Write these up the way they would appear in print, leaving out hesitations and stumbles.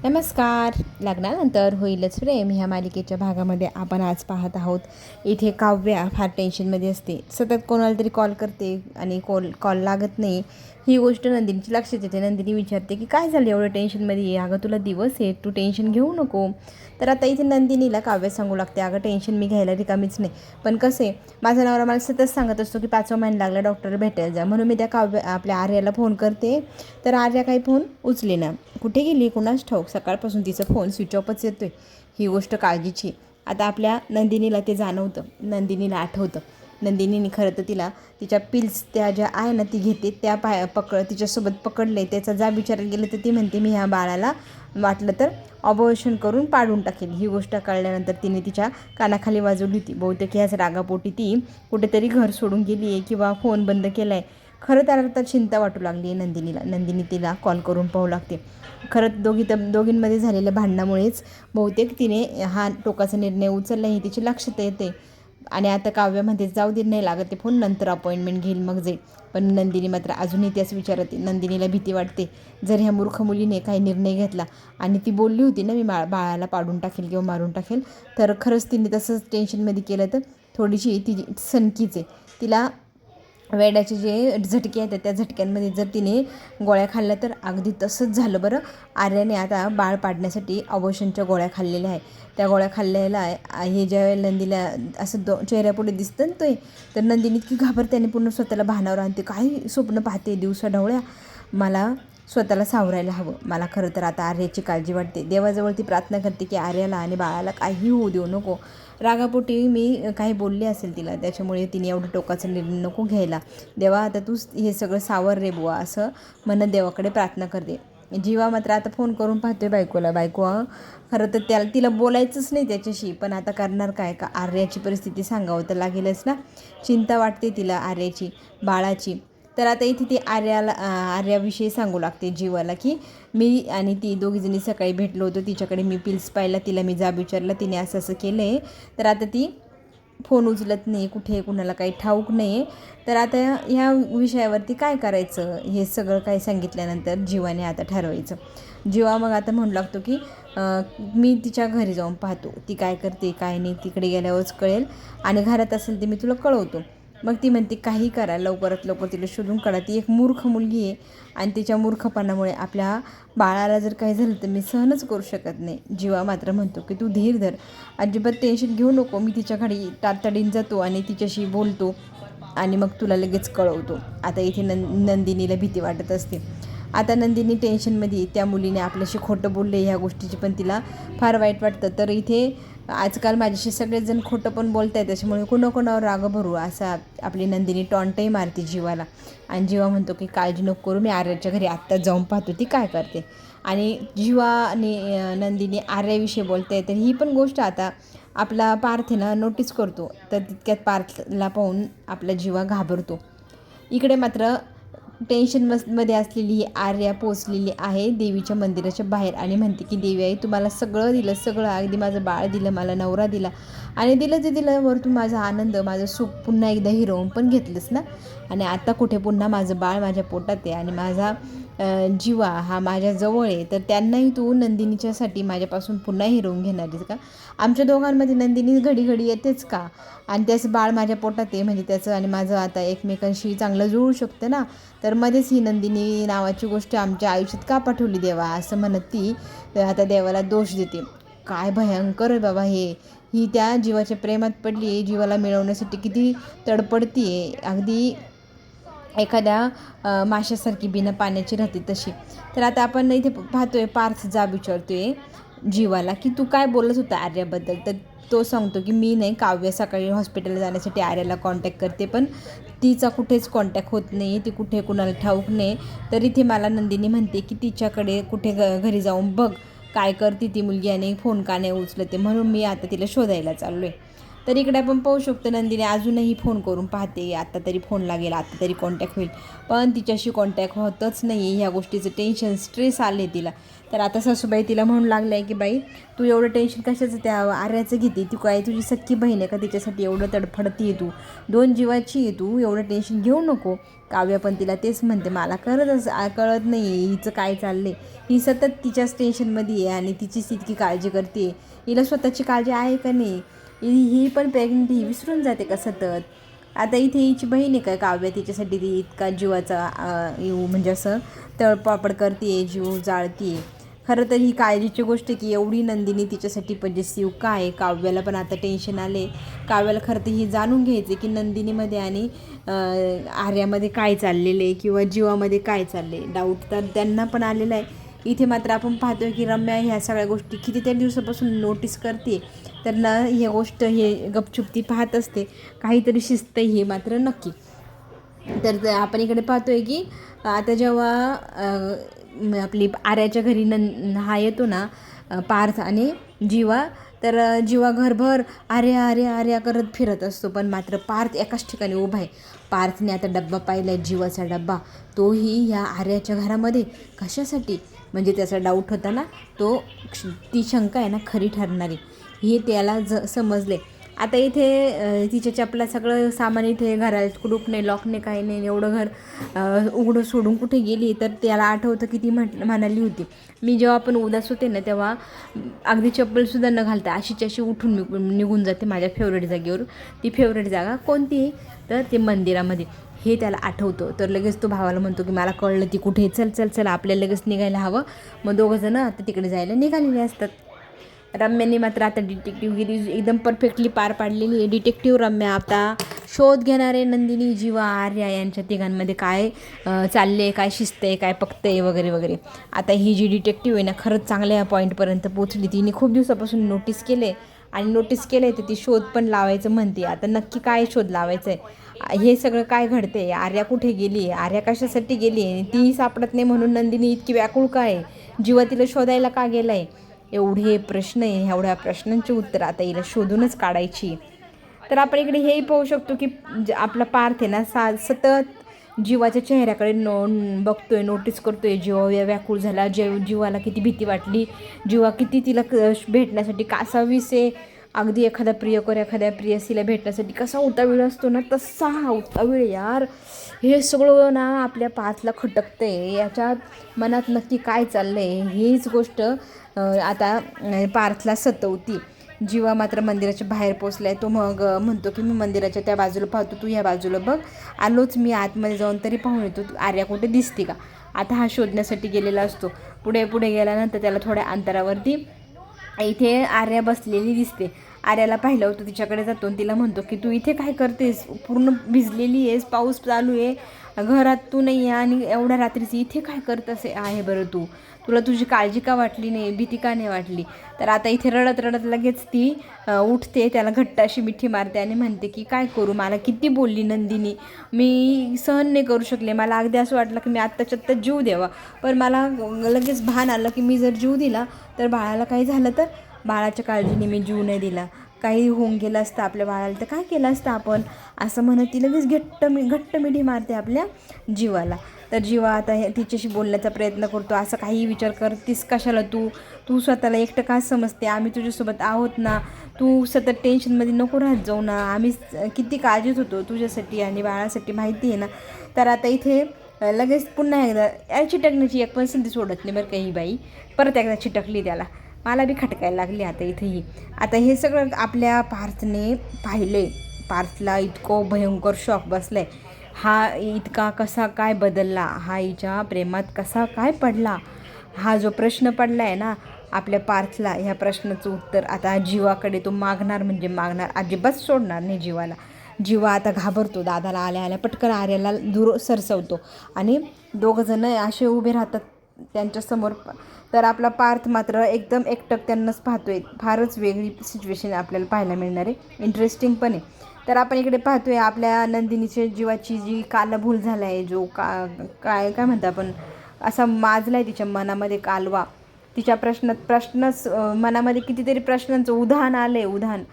नमस्कार. लग्नानंतर होईलच प्रेम ह्या मालिकेच्या भागामध्ये आपण आज पाहत आहोत. इथे काव्या फार टेन्शनमध्ये असते. सतत कोणाला तरी कॉल करते आणि कॉल लागत नाही. ही गोष्ट नंदिनीची लक्षात येते. नंदिनी विचारते की काय झालं एवढं टेन्शनमध्ये आहे? अगं तुला दिवस आहे, तू टेन्शन घेऊ नको. तर आता इथे नंदिनीला काव्य सांगू लागते, अगं टेन्शन मी घ्यायला रिकामीच नाही, पण कसं आहे माझा नवरा मला सतत सांगत असतो की 5वा महिना लागला डॉक्टर भेटायला जा, म्हणून मी त्या आपल्या आर्याला फोन करते. तर आर्या काही फोन उचले ना, कुठे गेली कुणास ठाऊक. सकाळपासून तिचा फोन स्विच ऑफच येतो आहे. ही गोष्ट काळजीची. आता आपल्या नंदिनीला ते जाणवतं, नंदिनीला आठवतं. नंदिनीने खरं तर तिला तिच्या पिल्स त्या ज्या आहे ना ती घेते, त्या तिच्यासोबत पकडले. त्याचा जा विचारायला गेलं तर ती म्हणते मी ह्या बाळाला वाटलं तर ऑबॉर्शन करून पाडून टाकेल. ही गोष्ट कळल्यानंतर तिने तिच्या कानाखाली वाजवली होती. बहुतेक ह्याच रागापोटी ती कुठेतरी घर सोडून गेली आहे किंवा फोन बंद केला आहे. खरं त्याला तर चिंता वाटू लागली आहे नंदिनीला. नंदिनी तिला कॉल करून पाहू लागते. खरंच दोघींमध्ये झालेल्या भांडणामुळेच बहुतेक तिने हा टोकाचा निर्णय उचलला हे तिचे लक्षात येते. आणि आता काव्यामध्ये जाऊ दे, नाही लागत ते फोन, नंतर अपॉइंटमेंट घेईल मग जाईल. पण नंदिनी मात्र अजूनही त्याच विचारात. नंदिनीला भीती वाटते, जर ह्या मूर्ख मुलीने काही निर्णय घेतला आणि ती बोलली होती ना मी बाळाला पाडून टाकेल किंवा मारून टाकेल, तर खरंच तिने तसंच टेन्शनमध्ये केलं तर थोडीशी ती सनकीच आहे. तिला वेड्याचे जे झटके आहेत त्या झटक्यांमध्ये जर तिने गोळ्या खाल्ल्या तर अगदी तसंच झालं. बरं, आर्याने आता बाळ पाडण्यासाठी अबॉर्शनच्या गोळ्या खाल्लेल्या आहे. त्या गोळ्या खाल्लेल्या आहे हे ज्या वेळेला नंदीला असं चेहऱ्यापुढे दिसतं ना ते, तर नंदिनी इतकी घाबरते पूर्ण स्वतःला भानावर आणते. काही स्वप्न पाहते दिवसा ढवळ्या. मला स्वतःला सावरायला हवं. मला खरं तर आता आर्याची काळजी वाटते. देवाजवळ ती प्रार्थना करते की आर्याला आणि बाळाला काही होऊ देऊ नको. रागापोटी मी काही बोलले असेल तिला, त्याच्यामुळे तिने एवढं टोकाचा निर्णय नको घ्यायला. देवा आता तूच हे सगळं सावर रे बुवा, असं म्हणत देवाकडे प्रार्थना करते. जीवा मात्र आता फोन करून पाहतोय बायकोला. बायको खरं तर तिला बोलायचंच नाही त्याच्याशी, पण आता करणार काय, का आर्याची परिस्थिती सांगावं तर लागेलच ना. चिंता वाटते तिला आर्याची, बाळाची. तर आता इथे ती आर्याविषयी सांगू लागते जीवाला की मी आणि ती दोघीजणी सकाळी भेटलो होतो, तिच्याकडे मी पिल्स पाहिला, तिला मी जाब विचारला, तिने असं असं केलं आहे. तर आता ती फोन उचलत नाही, कुठे कुणाला काही ठाऊक नाही आहे. तर आता ह्या विषयावरती काय करायचं हे सगळं काही सांगितल्यानंतर जीवाने आता ठरवायचं. जीवा मग आता म्हणू लागतो की मी तिच्या घरी जाऊन पाहतो, ती काय करते काय नाही, तिकडे गेल्यावरच कळेल, आणि घरात असेल ते मी तुला कळवतो. मग ती म्हणते काही करा, लवकरात लवकर तिला शोधून काढा. ती एक मूर्ख मुलगी आहे आणि तिच्या मूर्खपणामुळे आपल्या बाळाला जर काही झालं तर मी सहनच करू शकत नाही. जीवा मात्र म्हणतो की तू धीर धर, अजिबात टेन्शन घेऊ नको. मी तिच्या घरी तातडीने जातो आणि तिच्याशी बोलतो आणि मग तुला लगेच कळवतो. आता इथे नंदिनीला भीती वाटत असते. आता नंदिनी टेन्शनमध्ये, त्या मुलीने आपल्याशी खोटं बोलले ह्या गोष्टीची पण तिला फार वाईट वाटतं. तर इथे आजकाल माझ्याशी सगळेजण खोटं पण बोलत आहेत, त्याच्यामुळे कोणाकोणावर राग भरू असं आपली नंदिनी टॉन्टही मारते जीवाला. आणि जीवा म्हणतो की काळजी नको करू, मी आर्याच्या घरी आत्ताच जाऊन पाहतो ती काय करते. आणि जीवा आणि नंदिनी आर्याविषयी बोलते. तर ही पण गोष्ट आता आपला पार्थ ना नोटीस करतो. तर तितक्यात पार्थला पाहून आपला जीवा घाबरतो. इकडे मात्र टेन्शनमध्ये असलेली ही आर्या पोचलेली आहे देवीच्या मंदिराच्या बाहेर आणि म्हणते की देवी आई तुम्हाला सगळं दिलं, सगळं, अगदी माझं बाळ दिलं, मला नवरा दिला, आणि दिलं ते दिलं वरतून माझा आनंद, माझं सुख पुन्हा एकदा हिरवून पण घेतलंस ना. आणि आता कुठे पुन्हा माझं बाळ माझ्या पोटात आहे आणि माझा जीवा हा माझ्याजवळ आहे, तर त्यांनाही तू नंदिनीच्यासाठी माझ्यापासून पुन्हा हिरवून घेणार आहेस का? आमच्या दोघांमध्ये नंदिनी घडी घडी येतेच का? आणि त्याचं बाळ माझ्या पोटात आहे म्हणजे त्याचं आणि माझं आता एकमेकांशी चांगलं जुळू शकतं ना. तर मध्येच ही नंदिनी नावाची गोष्ट आमच्या आयुष्यात का पाठवली देवा, असं म्हणत ती आता देवाला दोष देते. काय भयंकर आहे बाबा हे. ही त्या जीवाच्या प्रेमात पडली आहे, जीवाला मिळवण्यासाठी किती तडपडती आहे, अगदी एखाद्या माशासारखी बिना पाण्याची राहते तशी. तर आता आपण इथे पाहतोय पार्थ जाब विचारतोय जीवाला की तू काय बोलत होता आर्याबद्दल. तर तो सांगतो की मी नाही, काव्य सकाळी हॉस्पिटलला जाण्यासाठी आर्याला कॉन्टॅक्ट करते, पण तिचा कुठेच कॉन्टॅक्ट होत नाही, ती कुठे कुणाला ठाऊक नाही. तर इथे मला नंदिनी म्हणते की तिच्याकडे कुठे घरी जाऊन बघ काय करते ती मुलगी आणि फोन का नाही उचलते, म्हणून मी आता तिला शोधायला चाललो आहे. तर इकडे आपण पाहू शकतो नंदिनी अजूनही फोन करून पाहते, आत्ता तरी फोन लागेल, आत्ता तरी कॉन्टॅक्ट होईल, पण तिच्याशी कॉन्टॅक्ट होतच नाही. ह्या गोष्टीचं टेन्शन, स्ट्रेस आले तिला. तर आता सासूबाई तिला म्हणू लागलं आहे की बाई तू एवढं टेन्शन कशाचं त्या आर्याचं घेते, तू काय तुझी सख्खी बहीण आहे का, तिच्यासाठी एवढं तडफडती आहे तू, 2 जीवाची आहे तू, एवढं टेन्शन घेऊ नको. काव्य पण तिला तेच म्हणते, मला कळत नाही हिचं काय चाललं आहे, ही सतत तिच्याच टेन्शनमध्ये आहे आणि तिचीच इतकी काळजी करते, हिला स्वतःची काळजी आहे का नाही, ही पण प्रेग्नेंट, ही विसरून जाते का सतत. आता इथे हिची बहीण आहे काय काव्य, तिच्यासाठी ती इतका जीवाचा म्हणजे असं तळपापड करते, जीव जाळते. खरं तर ही काळजीची गोष्ट की एवढी नंदिनी तिच्यासाठी पजेसिव काय. काव्याला पण आता टेन्शन आले. काव्याला खरं तर ही जाणून घ्यायचे की नंदिनीमध्ये आणि आर्यामध्ये काय चाललेलं आहे किंवा जीवामध्ये काय चालले, डाऊट तर त्यांना पण आलेला आहे. इथे मात्र आपण पाहतोय की रम्या ह्या सगळ्या गोष्टी कितीतरी दिवसापासून नोटीस करते, तर ना ही गोष्ट हे गपचूप ती पाहत असते, काहीतरी शिस्त ही मात्र नक्की. तर आपण इकडे पाहतोय की आता जेव्हा आपली आर्याच्या घरी हा येतो ना पार्थ आणि जीवा, तर जीवा घरभर आर्या आर्या आर्या करत फिरत असतो, पण मात्र पार्थ एकाच ठिकाणी उभा आहे. पार्थने आता डब्बा पाहिला आहे, जीवाचा डब्बा, तोही ह्या आर्याच्या घरामध्ये कशासाठी, म्हणजे त्याचा डाऊट होता ना तो, ती शंका आहे ना खरी ठरणारी, हे त्याला समजले. आता इथे तिच्या चपला सगळं सामान इथे घरात कुलूप नाही, लॉक नाही, काही नाही, एवढं घर उघडं सोडून कुठे गेली. तर त्याला आठवतं की ती म्हणाली होती, मी जेव्हा आपण उदास होते ना तेव्हा अगदी चप्पलसुद्धा न घालता अशीच अशी उठून निघून जाते माझ्या फेवरेट जागेवर. ती फेवरेट जागा कोणती, तर ते मंदिरामध्ये, हे त्याला आठवतं. तर लगेच तो भावाला म्हणतो की मला कळलं ती कुठे, चल चल चल आपल्याला लगेच निघायला हवं. मग दोघंजणं आता तिकडे जायला निघालेले असतात. रम्याने मात्र आता डिटेक्टिव्हगिरी एकदम परफेक्टली पार पाडलेली आहे. डिटेक्टिव्ह रम्या आता शोध घेणारे नंदिनी, जीवा, आर्या यांच्या तिघांमध्ये काय चालले, काय शिस्त आहे, काय पकतं आहे वगैरे वगैरे. आता ही जी डिटेक्टिव्ह आहे ना खरंच चांगल्या पॉईंटपर्यंत पोचली. तिने खूप दिवसापासून नोटीस केले आणि नोटीस केलं आहे तर ती शोध पण लावायचं म्हणते. आता नक्की काय शोध लावायचं आहे, हे सगळं काय घडते, आर्या कुठे गेली, आर्या कशासाठी गेली आहे, ती सापडत नाही म्हणून नंदिनी इतकी व्याकुळ का आहे, जीवा तिला शोधायला का गेला आहे, एवढे प्रश्न आहे. एवढ्या प्रश्नांची उत्तर आता हिला शोधूनच काढायची. तर आपण इकडे हेही पाहू शकतो की आपला पार्थ आहे ना सतत जीवाच्या चेहऱ्याकडे बघतोय, नोटीस करतोय. जीवा व्याकुळ झाला, जीवाला किती भीती वाटली, जीवा किती तिला भेटण्यासाठी कासावीस आहे. अगदी एखादा प्रियकर एखाद्या प्रियसीला भेटण्यासाठी कसा उतावीळ असतो ना, तसा हा उतावीळ यार. हे सगळं ना आपल्या पार्थला खटकतंय, याच्यात मनात नक्की काय चाललं आहे हीच गोष्ट आता पार्थला सतवती. जीवा मात्र मंदिराच्या बाहेर पोचलाय. तो मग म्हणतो की मी मंदिराच्या त्या बाजूला पाहतो, तू ह्या बाजूला बघ, आलोच मी आतमध्ये जाऊन तरी पाहून येतो आर्या कुठे दिसते का. आता हा शोधण्यासाठी गेलेला असतो. पुढे पुढे गेल्यानंतर त्याला थोड्या अंतरावरती इथे आर्या बसलेली दिसते. आर्याला पाहिलं होतं, तिच्याकडे जातो आणि तिला म्हणतो की तू इथे काय करतेस, पूर्ण भिजलेली आहेस, पाऊस चालू आहे, घरात तू नाही आहे आणि एवढ्या रात्रीची इथे काय करत असे आहे बरं, तुला तुझी काळजी का वाटली नाही, भीती का नाही वाटली. तर आता इथे रडत रडत लगेच ती उठते, त्याला घट्ट अशी मिठी मारते आणि म्हणते की काय करू, मला किती बोलली नंदिनी, मी सहन नाही करू शकले, मला अगदी असं वाटलं की मी आत्ताच्या आत्ता जीव द्यावा, पण मला लगेच भान आलं की मी जर जीव दिला तर बाळाला काही झालं तर, बाळाच्या काळजीने मी जीव नाही दिला, काही होऊन गेलं असतं आपल्या बाळाला तर काय केलं असतं आपण, असं म्हणत ती लगेच घट्ट मिठी मारते आपल्या जीवाला. तर जीवा आता तिच्याशी बोलण्याचा प्रयत्न करतो, असं काही विचार करतीस कशाला, तू स्वतःला एकटं का समजते, आम्ही तुझ्यासोबत आहोत ना, तू सतत टेन्शनमध्ये नको राहत जाऊ ना, आम्ही किती काळजीत होतो तुझ्यासाठी आणि बाळासाठी माहिती आहे ना. तर आता इथे लगेच पुन्हा एकदा चिटकण्याची एक पण संधी सोडत नाही बरं का ही बाई, परत एकदा चिटकली त्याला, मला बी खटकायला लागली आता इथेही. आता हे सगळं आपल्या पार्थने पाहिलं, पार्थला इतकं भयंकर शॉक बसलं आहे, हा इतका कसा काय बदलला, हा हिच्या प्रेमात कसा काय पडला, हा जो प्रश्न पडला आहे ना आपल्या पार्थला, ह्या प्रश्नाचं उत्तर आता जीवाकडे तो मागणार म्हणजे मागणार, अजिबात सोडणार नाही जीवाला. जीवा आता घाबरतो, दादाला आल्या आल्या पटकन आर्याला दूर सरसवतो आणि दोघंजणं असे उभे राहतात त्यांच्यासमोर. तर आपला पार्थ मात्र एकदम एकटक त्यांनाच पाहतोय. फारच वेगळी सिच्युएशन आपल्याला पाहायला मिळणार आहे, इंटरेस्टिंग पण आहे. तर आपण इकडे पाहतोय आपल्या नंदिनीच्या जीवाची जी कालभूल झाला आहे, जो काय म्हणतो आपण, असा माजला आहे तिच्या मनामध्ये कालवा, तिच्या प्रश्नच मनामध्ये कितीतरी प्रश्नांचं उधाण आलं आहे, उधाण.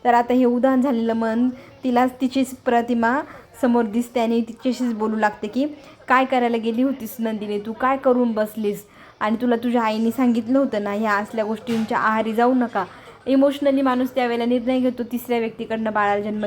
तर आता हे उधाण झालेलं मन तिलाच तिचीच प्रतिमा समोर दिसते आणि तिच्याशीच बोलू लागते की काय करायला गेली होतीस नंदिनी, तू काय करून बसलीस, आणि तुला तुझ्या आईने सांगितलं होतं ना, ह्या असल्या गोष्टींच्या आहारी जाऊ नका. इमोशनली माणूस त्यावेळेला निर्णय घेतो. तिसऱ्या व्यक्तीकडनं बाळाला जन्म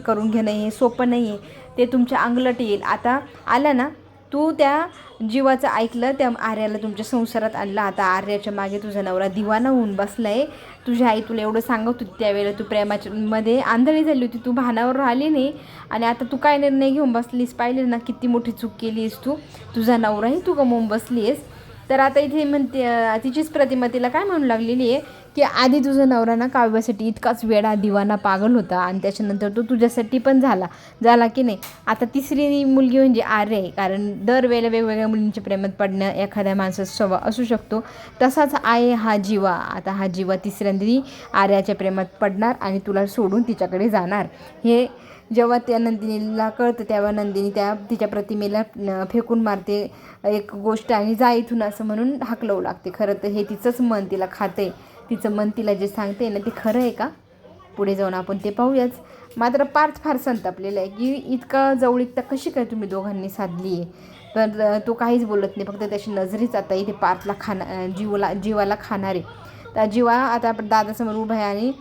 करून घेणं हे सोपं नाही आहे. ते तुमच्या अंगलट येईल. आता आला ना, तू त्या जीवाचं ऐकलं, त्या आर्याला तुमच्या संसारात आणलं. आता आर्याच्या मागे तुझा नवरा दिवाना होऊन बसला आहे. तुझी आई तुला एवढं सांगत होती त्यावेळेला, तू प्रेमाच्या मध्ये आंधळी झाली होती, तू भानावर आली नाही. आणि आता तू काय निर्णय घेऊन बसलीस, पाहिले ना किती मोठी चूक केली आहेस तू. तुझा नवराही तू गमावून बसली आहेस. तर आता इथे म्हणते, तिचीच प्रतिमा तिला काय म्हणू लागलेली आहे की आधी तुझा नवरा ना काव्यासाठी इतकाच वेडा दिवाना पागल होता, आणि त्याच्यानंतर तो तुझ्यासाठी पण झाला की नाही. आता तिसरी मुलगी म्हणजे आर्य आहे. कारण दरवेळेला वेगवेगळ्या मुलींच्या प्रेमात पडणं एखाद्या माणसाचा स्वभाव असू शकतो. तसाच आहे हा जीवा. आता हा जीवा तिसऱ्यांदी आर्याच्या प्रेमात पडणार आणि तुला सोडून तिच्याकडे जाणार. हे जेव्हा त्या नंदिनीला कळतं तेव्हा नंदिनी तिच्या प्रतिमेला फेकून मारते एक गोष्ट आणि जा इथून असं म्हणून हाकलवू लागते. खरं तर हे तिचंच मन तिला खाते. तिचं मन तिला जे सांगते ना ते खरं आहे का, पुढे जाऊन आपण ते पाहूयाच. मात्र पार्थ फार संतापलेला आहे की इतका जवळीकता कशी काय तुम्ही दोघांनी साधली आहे. तर तो काहीच बोलत नाही, फक्त त्याची नजरीच आता इथे पार्थला जीवाला खाणार आहे. तर जीवा आता आपण दादासमोर उभा आहे आणि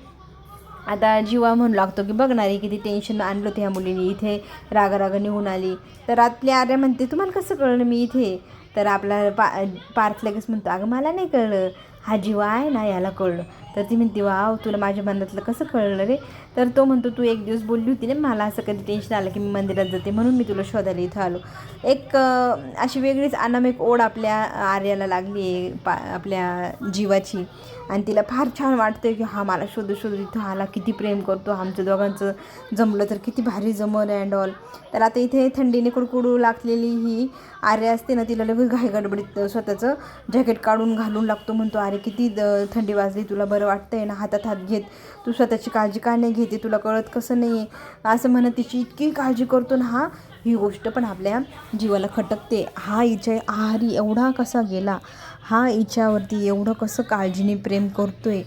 आता जीवा म्हणू लागतो की बघणार आहे किती टेन्शन आणलं होतं ह्या मुलीने, इथे राग निघून आली. तर आपली आर्या म्हणते तुम्हाला कसं कळलं मी इथे. तर आपला पार्थ लगेच म्हणतो अगं मला नाही कळलं, हा जीवा आहे ना याला कळलं. तर ती म्हणते वाव तुला माझ्या मनातलं कसं कळलं रे. तर तो म्हणतो तू एक दिवस बोलली होती ना मला असं कधी टेन्शन आलं की मी मंदिरात जाते म्हणून मी तुला शोधायला इथं आलो. एक अशी वेगळीच अनामिक ओढ आपल्या आर्याला लागली आहे आपल्या जीवाची, आणि तिला फार छान वाटतं की हा मला शोधू इथं आला, किती प्रेम करतो, आमचं दोघांचं जमलं तर किती भारी जमल अँड ऑल. तर आता इथे थंडीने कुडकुडू लागलेली ही आर्या असते ना, तिला लगेच घाई गडबडीत स्वतःचं जॅकेट काढून घालून लागतो. म्हणतो अरे किती थंडी वाजली, तुला बरं वाटतंय ना, हातात हात घेत, तू स्वतःची काळजी का नाही घेते, तुला कळत कसं नाही आहे असं म्हणत तिची इतकी काळजी करतो ना. ही गोष्ट पण आपल्या जीवाला खटकते. हा हिच्या आहारी एवढा कसा गेला, हा हिच्यावरती एवढं कसं काळजीने प्रेम करतोय.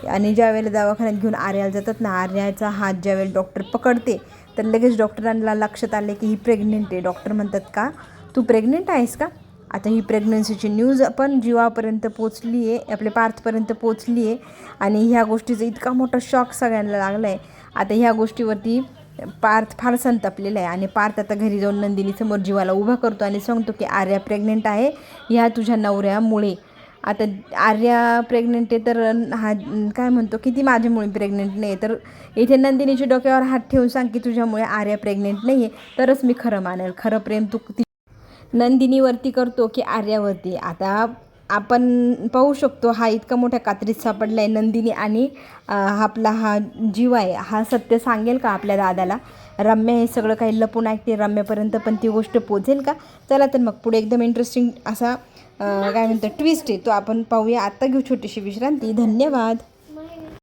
आणि ज्यावेळेला दवाखान्यात घेऊन आर्याला जातात ना, आर्याचा हात ज्यावेळेला डॉक्टर पकडते तर लगेच डॉक्टरांना लक्षात आले की ही प्रेग्नेंट आहे. डॉक्टर म्हणतात का तू प्रेग्नेंट आहेस का. आता ही प्रेग्नन्सीची न्यूज पण जीवापर्यंत पोचली आहे, आपल्या पार्थपर्यंत पोचली आहे. आणि ह्या गोष्टीचा इतका मोठा शॉक सगळ्यांना लागला आहे. आता ह्या गोष्टीवरती पार्थ फार संतापलेला आहे. आणि पार्थ आता घरी जाऊन नंदिनीसमोर जीवाला उभा करतो आणि सांगतो की आर्या प्रेग्नेंट आहे ह्या तुझ्या नवऱ्यामुळे. आता आर्या प्रेग्नेंट आहे तर हा काय म्हणतो किती माझ्यामुळे प्रेग्नेंट नाही. तर इथे नंदिनीच्या डोक्यावर हात ठेवून सांग की तुझ्यामुळे आर्या प्रेग्नेंट नाही आहे, तरच मी खरं मानेल. खरं प्रेम तू नंदिनीवरती करतो की आर्यावरती. आता आपण पाहू शकतो हा इतका मोठ्या कात्रीत सापडला आहे नंदिनी, आणि आपला हा जीव आहे हा सत्य सांगेल का आपल्या दादाला. रम्या हे सगळं काही लपून ऐकते, रम्यापर्यंत पण ती गोष्ट पोचेल का. चला तर मग पुढे एकदम इंटरेस्टिंग असा काय म्हणतो ट्विस्ट आहे तो आपण पाहूया. आत्ता घेऊ छोटीशी विश्रांती. धन्यवाद.